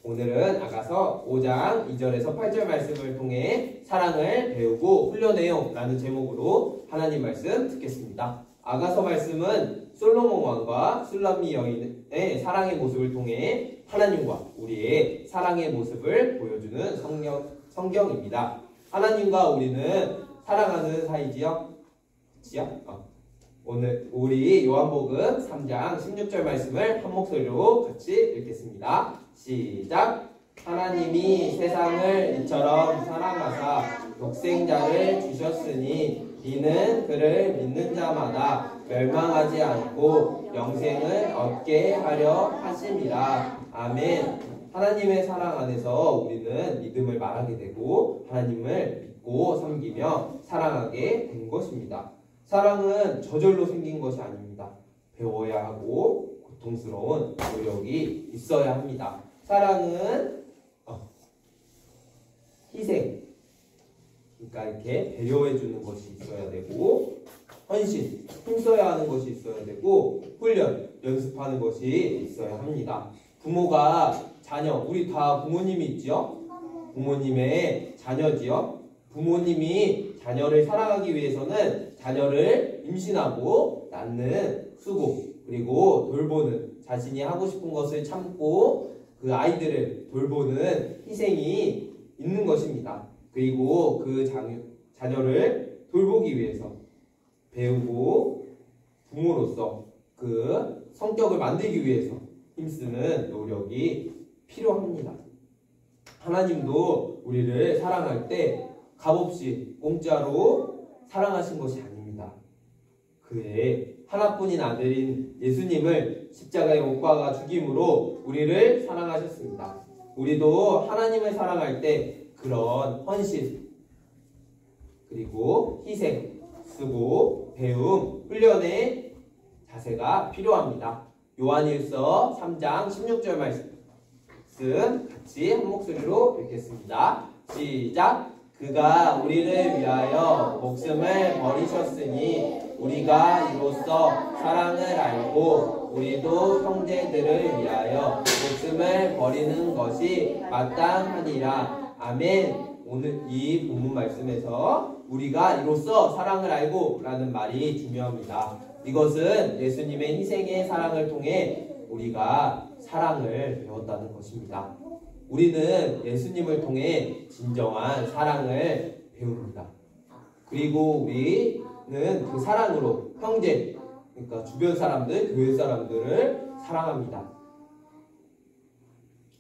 오늘은 아가서 5장 2절에서 8절 말씀을 통해 사랑을 배우고 훈련해요 라는 제목으로 하나님 말씀 듣겠습니다. 아가서 말씀은 솔로몬 왕과 술람미 여인의 사랑의 모습을 통해 하나님과 우리의 사랑의 모습을 보여주는 성경입니다. 하나님과 우리는 사랑하는 사이지요? 그치요? 오늘 우리 요한복음 3장 16절 말씀을 한 목소리로 같이 읽겠습니다. 시작! 하나님이 세상을 이처럼 사랑하사 독생자를 주셨으니 이는 그를 믿는 자마다 멸망하지 않고 영생을 얻게 하려 하심이라. 아멘. 하나님의 사랑 안에서 우리는 믿음을 말하게 되고 하나님을 믿고 섬기며 사랑하게 된 것입니다. 사랑은 저절로 생긴 것이 아닙니다. 배워야 하고 고통스러운 노력이 있어야 합니다. 사랑은 희생, 그러니까 이렇게 배려해 주는 것이 있어야 되고, 헌신, 힘써야 하는 것이 있어야 되고, 훈련, 연습하는 것이 있어야 합니다. 부모가 자녀, 우리 다 부모님이 있지요? 부모님의 자녀지요? 부모님이 자녀를 사랑하기 위해서는 자녀를 임신하고 낳는 수고, 그리고 돌보는, 자신이 하고 싶은 것을 참고 그 아이들을 돌보는 희생이 있는 것입니다. 그리고 그 자녀를 돌보기 위해서 배우고 부모로서 그 성격을 만들기 위해서 힘쓰는 노력이 필요합니다. 하나님도 우리를 사랑할 때 값없이 공짜로 사랑하신 것이 아닙니다. 그의 하나뿐인 아들인 예수님을 십자가에 못 박아 죽임으로 우리를 사랑하셨습니다. 우리도 하나님을 사랑할 때 그런 헌신, 그리고 희생, 수고, 배움, 훈련의 자세가 필요합니다. 요한일서 3장 16절 말씀 같이 한 목소리로 읽겠습니다. 시작! 그가 우리를 위하여 목숨을 버리셨으니 우리가 이로써 사랑을 알고 우리도 형제들을 위하여 목숨을 버리는 것이 마땅하니라. 아멘. 오늘 이 본문 말씀에서 우리가 이로써 사랑을 알고 라는 말이 중요합니다. 이것은 예수님의 희생의 사랑을 통해 우리가 사랑을 배웠다는 것입니다. 우리는 예수님을 통해 진정한 사랑을 배웁니다. 그리고 우리는 그 사랑으로 형제, 그러니까 주변 사람들, 교회 사람들을 사랑합니다.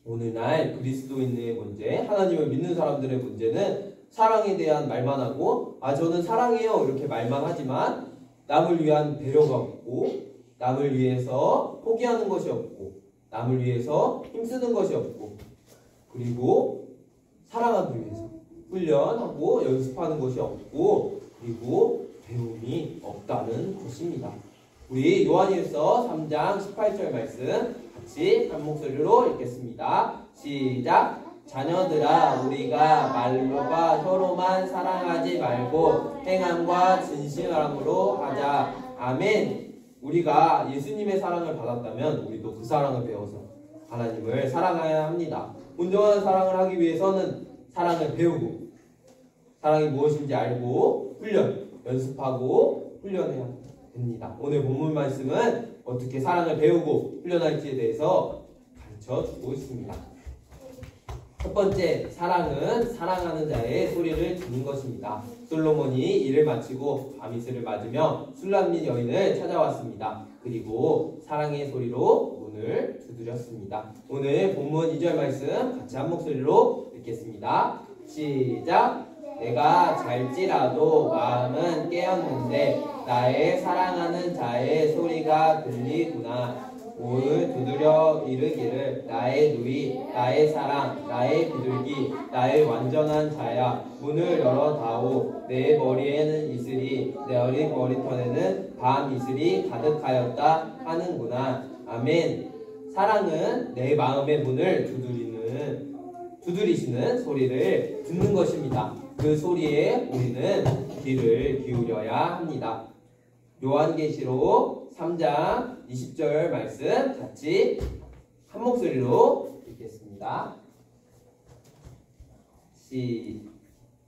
오늘날 그리스도인의 문제, 하나님을 믿는 사람들의 문제는 사랑에 대한 말만 하고 저는 사랑해요 이렇게 말만 하지만 남을 위한 배려가 없고 남을 위해서 포기하는 것이 없고 남을 위해서 힘쓰는 것이 없고 그리고 사랑하기 위해서 훈련하고 연습하는 것이 없고 그리고 배움이 없다는 것입니다. 우리 요한일서 3장 18절 말씀 같이 한 목소리로 읽겠습니다. 시작! 자녀들아 우리가 말로가 서로만 사랑하지 말고 행함과 진실함으로 하자. 아멘. 우리가 예수님의 사랑을 받았다면 우리도 그 사랑을 배워서 하나님을 사랑해야 합니다. 온전한 사랑을 하기 위해서는 사랑을 배우고 사랑이 무엇인지 알고 연습하고 훈련해야 됩니다. 오늘 본문 말씀은 어떻게 사랑을 배우고 훈련할지에 대해서 가르쳐주고 있습니다. 첫 번째, 사랑은 사랑하는 자의 소리를 듣는 것입니다. 솔로몬이 일을 마치고 밤이슬을 맞으며 술람미 여인을 찾아왔습니다. 그리고 사랑의 소리로 문을 두드렸습니다. 오늘 본문 2절 말씀 같이 한 목소리로 읽겠습니다. 시작! 내가 잘지라도 마음은 깨었는데 나의 사랑하는 자의 소리가 들리구나. 문을 두드려 이르기를 나의 누이, 나의 사랑, 나의 비둘기, 나의 완전한 자야. 문을 열어다오. 내 머리에는 이슬이, 내 어린 머리털에는 밤 이슬이 가득하였다 하는구나. 아멘. 사랑은 내 마음의 문을 두드리시는 소리를 듣는 것입니다. 그 소리에 우리는 귀를 기울여야 합니다. 요한계시록 3장 20절 말씀 같이 한 목소리로 읽겠습니다.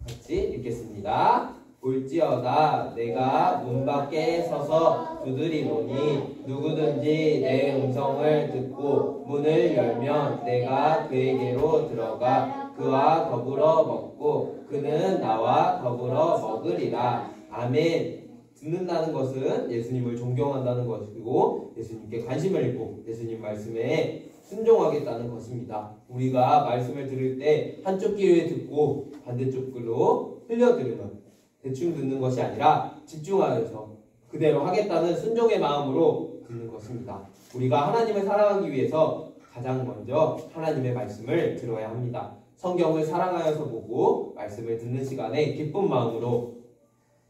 같이 읽겠습니다. 볼지어다 내가 문 밖에 서서 두드리노니 누구든지 내 음성을 듣고 문을 열면 내가 그에게로 들어가 그와 더불어 먹고 그는 나와 더불어 먹으리라. 아멘. 듣는다는 것은 예수님을 존경한다는 것이고 예수님께 관심을 있고 예수님 말씀에 순종하겠다는 것입니다. 우리가 말씀을 들을 때 한쪽 귀에 듣고 반대쪽 귀로 흘려들으면 대충 듣는 것이 아니라 집중하여서 그대로 하겠다는 순종의 마음으로 듣는 것입니다. 우리가 하나님을 사랑하기 위해서 가장 먼저 하나님의 말씀을 들어야 합니다. 성경을 사랑하여서 보고 말씀을 듣는 시간에 기쁜 마음으로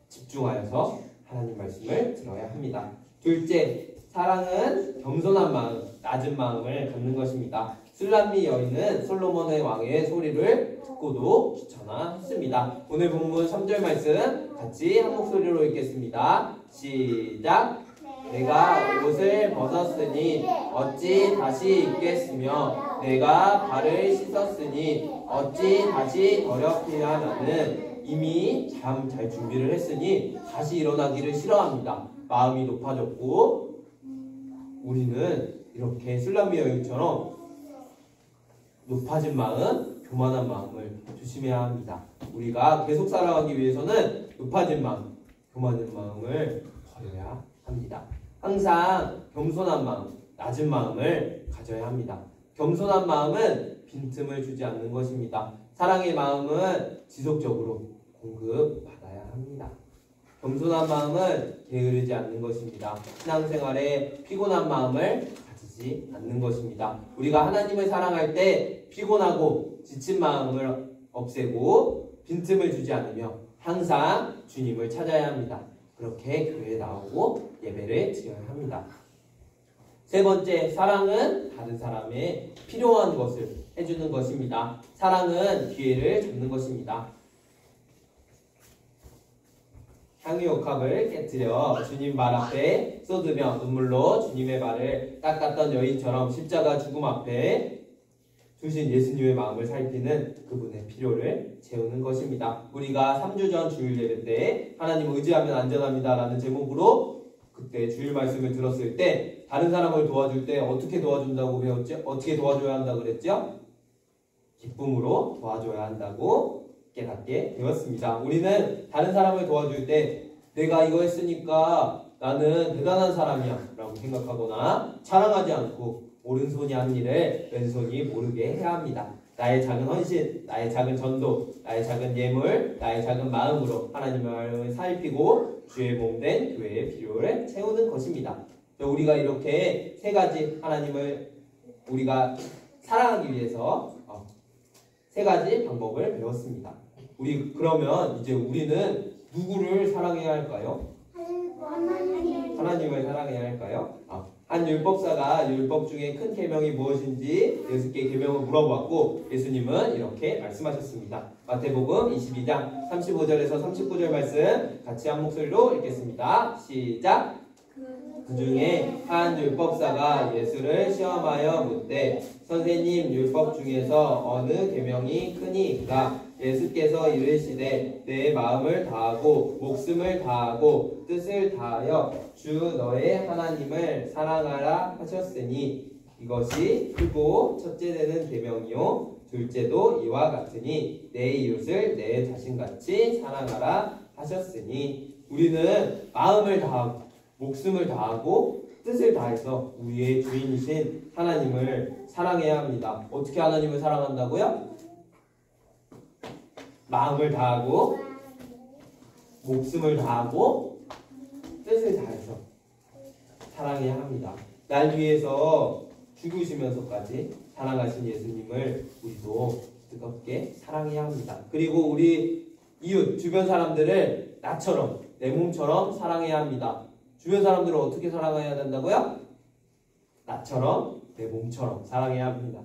집중하여서 하나님 말씀을 들어야 합니다. 둘째, 사랑은 겸손한 마음, 낮은 마음을 갖는 것입니다. 술람미 여인은 솔로몬의 왕의 소리를 듣고도 귀찮아했습니다. 오늘 본문 3절 말씀 같이 한 목소리로 읽겠습니다. 시작! 내가 옷을 벗었으니 어찌 다시 입겠으며 내가 발을 씻었으니 어찌 다시 더럽혀야 하나는 이미 참 잘 준비를 했으니 다시 일어나기를 싫어합니다. 마음이 높아졌고 우리는 이렇게 술람미 여인처럼 높아진 마음, 교만한 마음을 조심해야 합니다. 우리가 계속 살아가기 위해서는 높아진 마음, 교만한 마음을 버려야 합니다. 항상 겸손한 마음, 낮은 마음을 가져야 합니다. 겸손한 마음은 빈틈을 주지 않는 것입니다. 사랑의 마음은 지속적으로 공급받아야 합니다. 겸손한 마음은 게으르지 않는 것입니다. 신앙생활에 피곤한 마음을 가지지 않는 것입니다. 우리가 하나님을 사랑할 때 피곤하고 지친 마음을 없애고 빈틈을 주지 않으며 항상 주님을 찾아야 합니다. 그렇게 교회에 나오고 예배를 드려야 합니다. 세 번째, 사랑은 다른 사람의 필요한 것을 해주는 것입니다. 사랑은 기회를 잡는 것입니다. 향유옥합을 깨뜨려 주님 발 앞에 쏟으며 눈물로 주님의 발을 닦았던 여인처럼 십자가 죽음 앞에 두신 예수님의 마음을 살피는 그분의 필요를 채우는 것입니다. 우리가 3주 전 주일 예배 때 하나님 의지하면 안전합니다 라는 제목으로 그때 주일 말씀을 들었을 때 다른 사람을 도와줄 때 어떻게 도와준다고 배웠죠? 어떻게 도와줘야 한다고 그랬죠? 기쁨으로 도와줘야 한다고 깨닫게 되었습니다. 우리는 다른 사람을 도와줄 때 내가 이거 했으니까 나는 대단한 사람이야 라고 생각하거나 자랑하지 않고 오른손이 한 일을 왼손이 모르게 해야 합니다. 나의 작은 헌신, 나의 작은 전도, 나의 작은 예물, 나의 작은 마음으로 하나님의 마음을 살피고 주의 몸된 교회의 필요를 채우는 것입니다. 우리가 이렇게 세 가지 하나님을 우리가 사랑하기 위해서 세 가지 방법을 배웠습니다. 그러면 이제 우리는 누구를 사랑해야 할까요? 하나님을 사랑해야 할까요? 한 율법사가 율법 중에 큰 계명이 무엇인지 6개의 계명을 물어봤고 예수님은 이렇게 말씀하셨습니다. 마태복음 22장 35절에서 39절 말씀 같이 한 목소리로 읽겠습니다. 시작! 그 중에 한 율법사가 예수를 시험하여 묻되 선생님, 율법 중에서 어느 계명이 크니이까? 예수께서 이르시되 내 마음을 다하고 목숨을 다하고 뜻을 다하여 주 너의 하나님을 사랑하라 하셨으니 이것이 크고 첫째 되는 계명이요 둘째도 이와 같으니 내 이웃을 내 자신같이 사랑하라 하셨으니 우리는 마음을 다하고 목숨을 다하고 뜻을 다해서 우리의 주인이신 하나님을 사랑해야 합니다. 어떻게 하나님을 사랑한다고요? 마음을 다하고 목숨을 다하고 뜻을 다해서 사랑해야 합니다. 날 위해서 죽으시면서까지 사랑하신 예수님을 우리도 뜨겁게 사랑해야 합니다. 그리고 우리 이웃, 주변 사람들을 나처럼 내 몸처럼 사랑해야 합니다. 주변 사람들을 어떻게 사랑해야 된다고요? 나처럼 내 몸처럼 사랑해야 합니다.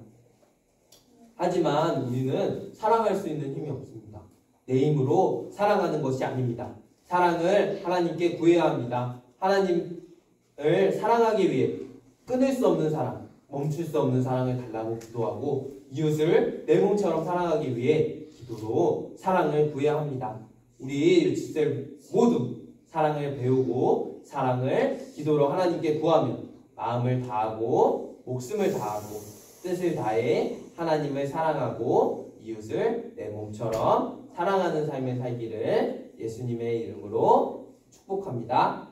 하지만 우리는 사랑할 수 있는 힘이 없습니다. 내 힘으로 사랑하는 것이 아닙니다. 사랑을 하나님께 구해야 합니다. 하나님을 사랑하기 위해 끊을 수 없는 사랑, 멈출 수 없는 사랑을 달라고 기도하고 이웃을 내 몸처럼 사랑하기 위해 기도로 사랑을 구해야 합니다. 우리 유치생 모두 사랑을 배우고 사랑을 기도로 하나님께 구하면 마음을 다하고 목숨을 다하고 뜻을 다해 하나님을 사랑하고 이웃을 내 몸처럼 사랑하는 삶을 살기를 예수님의 이름으로 축복합니다.